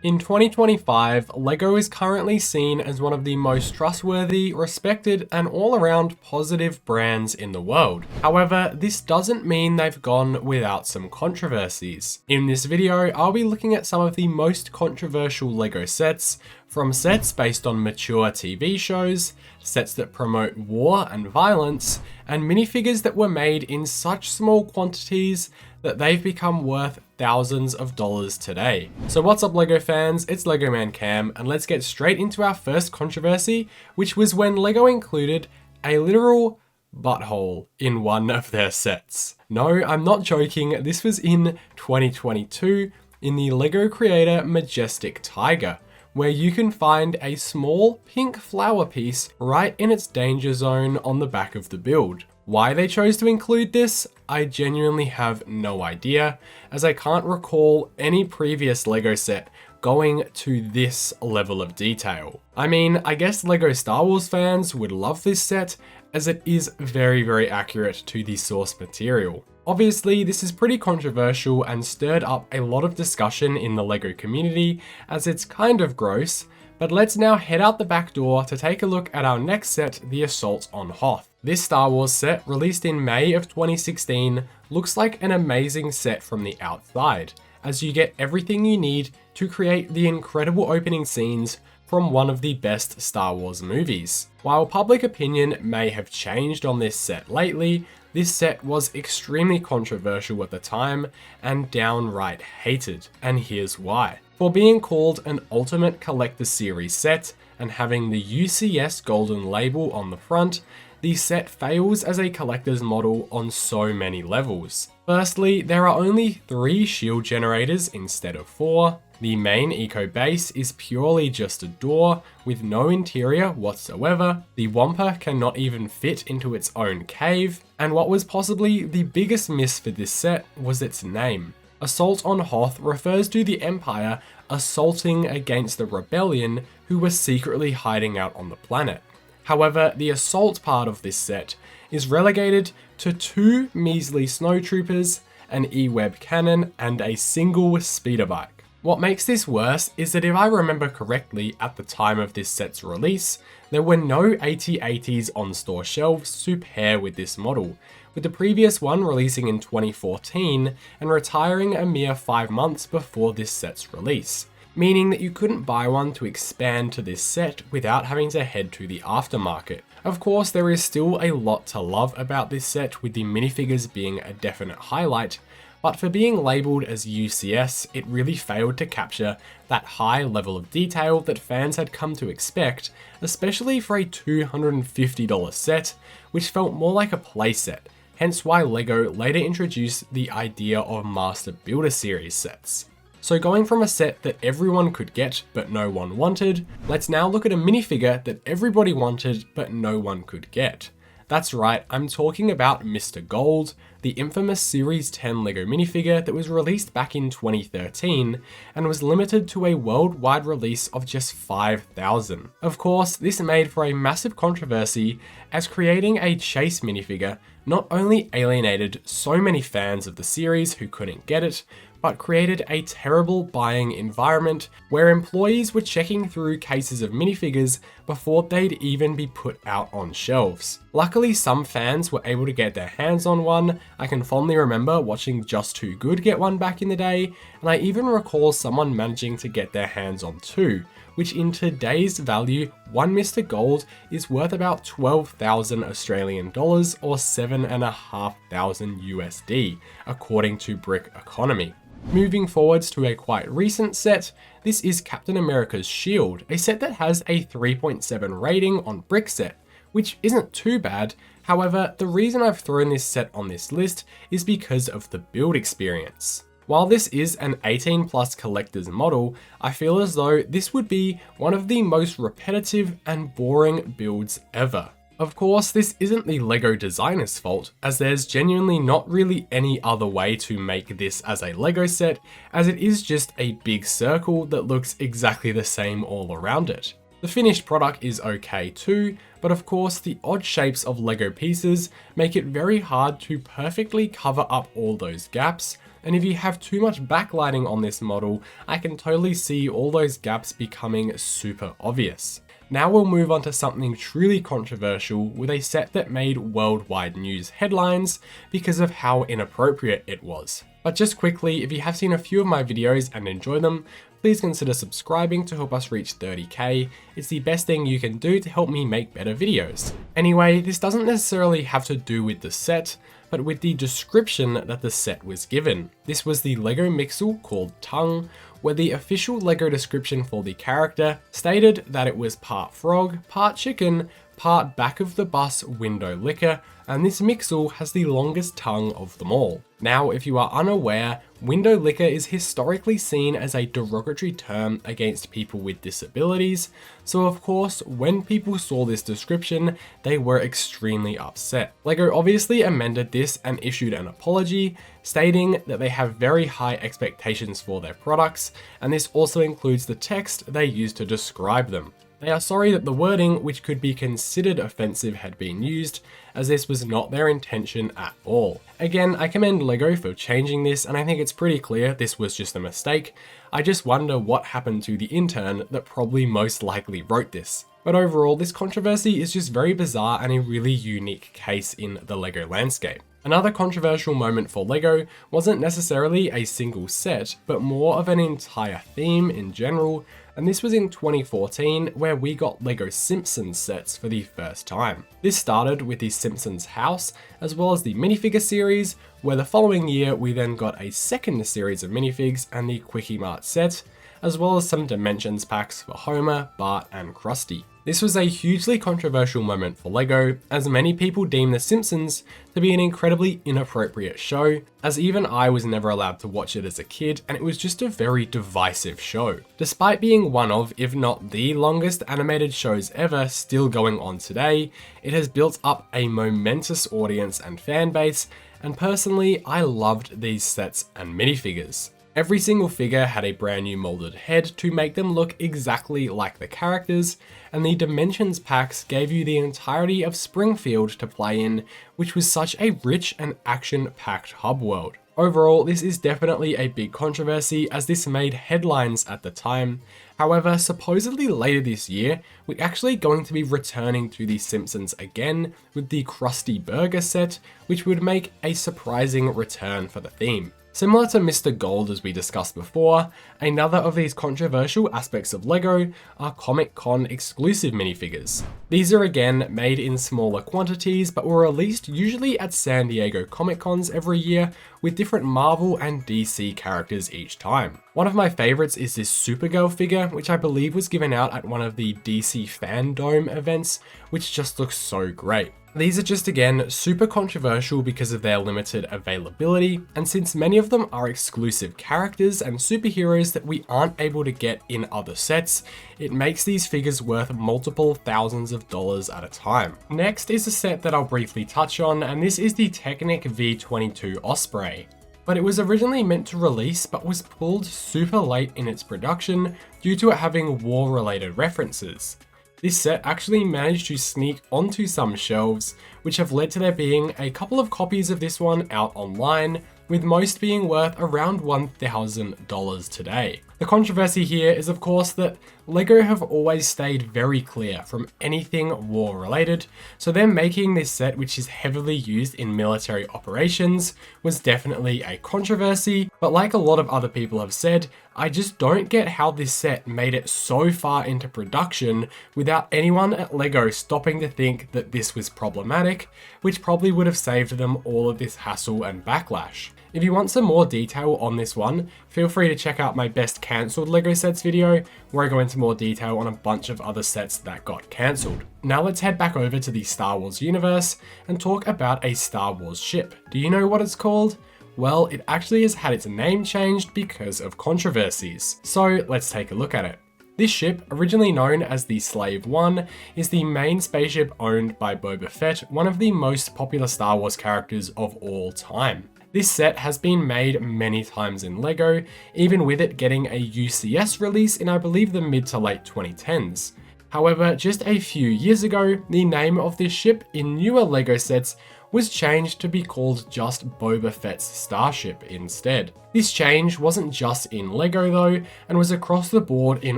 In 2025, LEGO is currently seen as one of the most trustworthy, respected, and all-around positive brands in the world. However, this doesn't mean they've gone without some controversies. In this video, I'll be looking at some of the most controversial LEGO sets, from sets based on mature TV shows, sets that promote war and violence, and minifigures that were made in such small quantities that they've become worth thousands of dollars today. So what's up LEGO fans, it's LEGO Man Cam, and let's get straight into our first controversy, which was when LEGO included a literal butthole in one of their sets. No, I'm not joking, this was in 2022 in the LEGO Creator Majestic Tiger, where you can find a small pink flower piece right in its danger zone on the back of the build. Why they chose to include this, I genuinely have no idea, as I can't recall any previous LEGO set going to this level of detail. I mean, I guess LEGO Star Wars fans would love this set, as it is very accurate to the source material. Obviously, this is pretty controversial and stirred up a lot of discussion in the LEGO community, as it's kind of gross, but let's now head out the back door to take a look at our next set, the Assault on Hoth. This Star Wars set, released in May of 2016, looks like an amazing set from the outside, as you get everything you need to create the incredible opening scenes from one of the best Star Wars movies. While public opinion may have changed on this set lately, this set was extremely controversial at the time and downright hated, and here's why. For being called an Ultimate Collector Series set and having the UCS golden label on the front, the set fails as a collector's model on so many levels. Firstly, there are only 3 shield generators instead of 4. The main eco base is purely just a door with no interior whatsoever. The Wampa cannot even fit into its own cave. And what was possibly the biggest miss for this set was its name. Assault on Hoth refers to the Empire assaulting against the Rebellion who were secretly hiding out on the planet. However, the assault part of this set is relegated to 2 measly snowtroopers, an E-Web cannon, and a single speeder bike. What makes this worse is that if I remember correctly, at the time of this set's release, there were no AT-ATs on store shelves to pair with this model, with the previous one releasing in 2014 and retiring a mere 5 months before this set's release, meaning that you couldn't buy one to expand to this set without having to head to the aftermarket. Of course, there is still a lot to love about this set, with the minifigures being a definite highlight, but for being labelled as UCS, it really failed to capture that high level of detail that fans had come to expect, especially for a $250 set, which felt more like a playset, hence why LEGO later introduced the idea of Master Builder Series sets. So going from a set that everyone could get but no one wanted, let's now look at a minifigure that everybody wanted but no one could get. That's right, I'm talking about Mr. Gold, the infamous Series 10 LEGO minifigure that was released back in 2013 and was limited to a worldwide release of just 5,000. Of course, this made for a massive controversy, as creating a chase minifigure not only alienated so many fans of the series who couldn't get it, but created a terrible buying environment where employees were checking through cases of minifigures before they'd even be put out on shelves. Luckily, some fans were able to get their hands on one. I can fondly remember watching Just Too Good get one back in the day, and I even recall someone managing to get their hands on 2, which in today's value, one Mr. Gold is worth about 12,000 Australian dollars or 7,500 USD, according to Brick Economy. Moving forwards to a quite recent set, this is Captain America's Shield, a set that has a 3.7 rating on Brickset, which isn't too bad. However, the reason I've thrown this set on this list is because of the build experience. While this is an 18+ collector's model, I feel as though this would be one of the most repetitive and boring builds ever. Of course, this isn't the LEGO designer's fault, as there's genuinely not really any other way to make this as a LEGO set, as it is just a big circle that looks exactly the same all around it. The finished product is okay too, But of course, the odd shapes of Lego pieces make it very hard to perfectly cover up all those gaps, and if you have too much backlighting on this model, I can totally see all those gaps becoming super obvious. Now we'll move on to something truly controversial with a set that made worldwide news headlines because of how inappropriate it was. But just quickly, if you have seen a few of my videos and enjoy them, please consider subscribing to help us reach 30k. It's the best thing you can do to help me make better videos. Anyway, this doesn't necessarily have to do with the set, but with the description that the set was given. This was the Lego Mixel called Tongue, where the official Lego description for the character stated that it was part frog, part chicken, part back of the bus window licker, and this Mixel has the longest tongue of them all. Now, if you are unaware, window licker is historically seen as a derogatory term against people with disabilities, so of course, when people saw this description, they were extremely upset. Lego obviously amended this and issued an apology, stating that they have very high expectations for their products, and this also includes the text they use to describe them. They are sorry that the wording, which could be considered offensive, had been used, as this was not their intention at all. Again, I commend Lego for changing this, and I think it's pretty clear this was just a mistake. I just wonder what happened to the intern that probably most likely wrote this. But overall, this controversy is just very bizarre and a really unique case in the Lego landscape. Another controversial moment for Lego wasn't necessarily a single set, but more of an entire theme in general, and this was in 2014 where we got Lego Simpsons sets for the first time. This started with the Simpsons house, as well as the minifigure series, where the following year we then got a second series of minifigs and the Quickie Mart set, as well as some Dimensions packs for Homer, Bart, and Krusty. This was a hugely controversial moment for Lego, as many people deem The Simpsons to be an incredibly inappropriate show, as even I was never allowed to watch it as a kid, and it was just a very divisive show. Despite being one of, if not the longest animated shows ever still going on today, it has built up a momentous audience and fan base, and personally, I loved these sets and minifigures. Every single figure had a brand new molded head to make them look exactly like the characters, and the Dimensions packs gave you the entirety of Springfield to play in, which was such a rich and action-packed hub world. Overall, this is definitely a big controversy as this made headlines at the time. However, supposedly later this year, we're actually going to be returning to The Simpsons again with the Krusty Burger set, which would make a surprising return for the theme. Similar to Mr. Gold as we discussed before, another of these controversial aspects of Lego are Comic-Con exclusive minifigures. These are again made in smaller quantities but were released usually at San Diego Comic-Cons every year with different Marvel and DC characters each time. One of my favorites is this Supergirl figure, which I believe was given out at one of the DC Fandome events, which just looks so great. These are just again super controversial because of their limited availability, and since many of them are exclusive characters and superheroes that we aren't able to get in other sets, it makes these figures worth multiple thousands of dollars at a time. Next is a set that I'll briefly touch on, and this is the Technic V22 Osprey. But it was originally meant to release but was pulled super late in its production due to it having war-related references. This set actually managed to sneak onto some shelves, which have led to there being a couple of copies of this one out online, with most being worth around $1,000 today. The controversy here is of course that Lego have always stayed very clear from anything war related, so them making this set, which is heavily used in military operations, was definitely a controversy, but like a lot of other people have said, I just don't get how this set made it so far into production without anyone at Lego stopping to think that this was problematic, which probably would have saved them all of this hassle and backlash. If you want some more detail on this one, feel free to check out my best cancelled Lego sets video, where I go into more detail on a bunch of other sets that got cancelled. Now let's head back over to the Star Wars universe and talk about a Star Wars ship. Do you know what it's called? Well, it actually has had its name changed because of controversies. So let's take a look at it. This ship, originally known as the Slave One, is the main spaceship owned by Boba Fett, one of the most popular Star Wars characters of all time. This set has been made many times in Lego, even with it getting a UCS release in I believe the mid to late 2010s. However, just a few years ago, the name of this ship in newer LEGO sets was changed to be called just Boba Fett's Starship instead. This change wasn't just in LEGO though, and was across the board in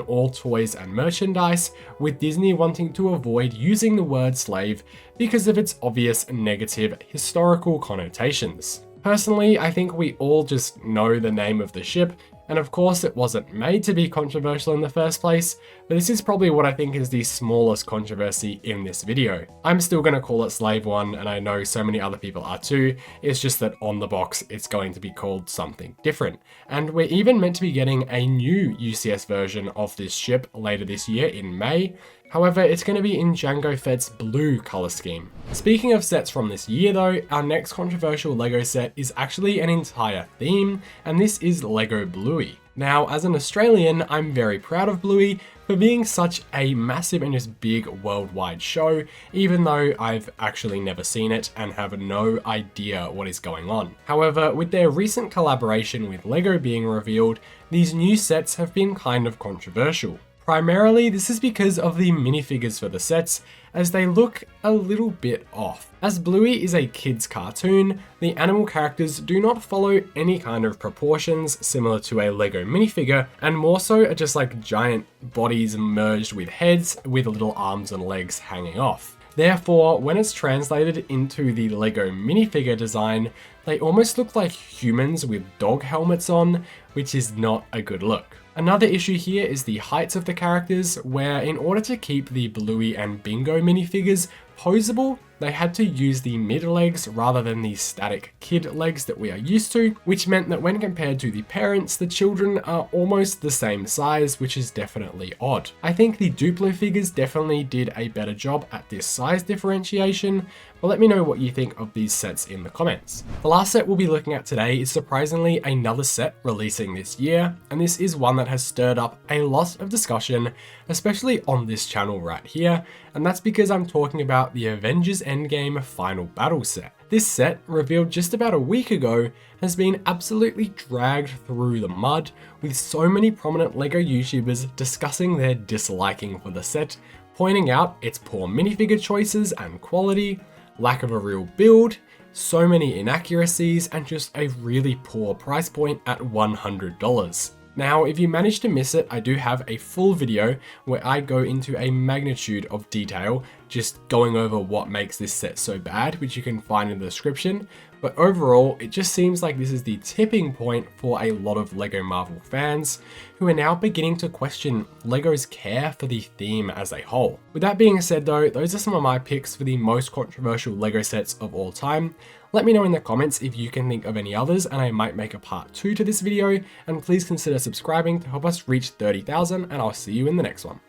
all toys and merchandise, with Disney wanting to avoid using the word slave because of its obvious negative historical connotations. Personally, I think we all just know the name of the ship, and of course it wasn't made to be controversial in the first place, but this is probably what I think is the smallest controversy in this video. I'm still going to call it Slave 1, and I know so many other people are too, it's just that on the box it's going to be called something different. And we're even meant to be getting a new UCS version of this ship later this year in May. However, it's going to be in Jango Fett's blue color scheme. Speaking of sets from this year though, our next controversial LEGO set is actually an entire theme, and this is LEGO Bluey. Now, as an Australian, I'm very proud of Bluey for being such a massive and just big worldwide show, even though I've actually never seen it and have no idea what is going on. However, with their recent collaboration with LEGO being revealed, these new sets have been kind of controversial. Primarily, this is because of the minifigures for the sets, as they look a little bit off. As Bluey is a kid's cartoon, the animal characters do not follow any kind of proportions similar to a LEGO minifigure, and more so are just like giant bodies merged with heads with little arms and legs hanging off. Therefore, when it's translated into the LEGO minifigure design, they almost look like humans with dog helmets on, which is not a good look. Another issue here is the heights of the characters, where in order to keep the Bluey and Bingo minifigures posable, they had to use the mid legs rather than the static kid legs that we are used to, which meant that when compared to the parents, the children are almost the same size, which is definitely odd. I think the Duplo figures definitely did a better job at this size differentiation, but let me know what you think of these sets in the comments. The last set we'll be looking at today is surprisingly another set releasing this year, and this is one that has stirred up a lot of discussion, especially on this channel right here, and that's because I'm talking about the Avengers Endgame Final Battle set. This set, revealed just about a week ago, has been absolutely dragged through the mud, with so many prominent LEGO YouTubers discussing their disliking for the set, pointing out its poor minifigure choices and quality, lack of a real build, so many inaccuracies, and just a really poor price point at $100. Now, if you managed to miss it, I do have a full video where I go into a magnitude of detail, just going over what makes this set so bad, which you can find in the description. But overall, it just seems like this is the tipping point for a lot of LEGO Marvel fans, who are now beginning to question LEGO's care for the theme as a whole. With that being said though, those are some of my picks for the most controversial LEGO sets of all time. Let me know in the comments if you can think of any others, and I might make a part 2 to this video, and please consider subscribing to help us reach 30,000, and I'll see you in the next one.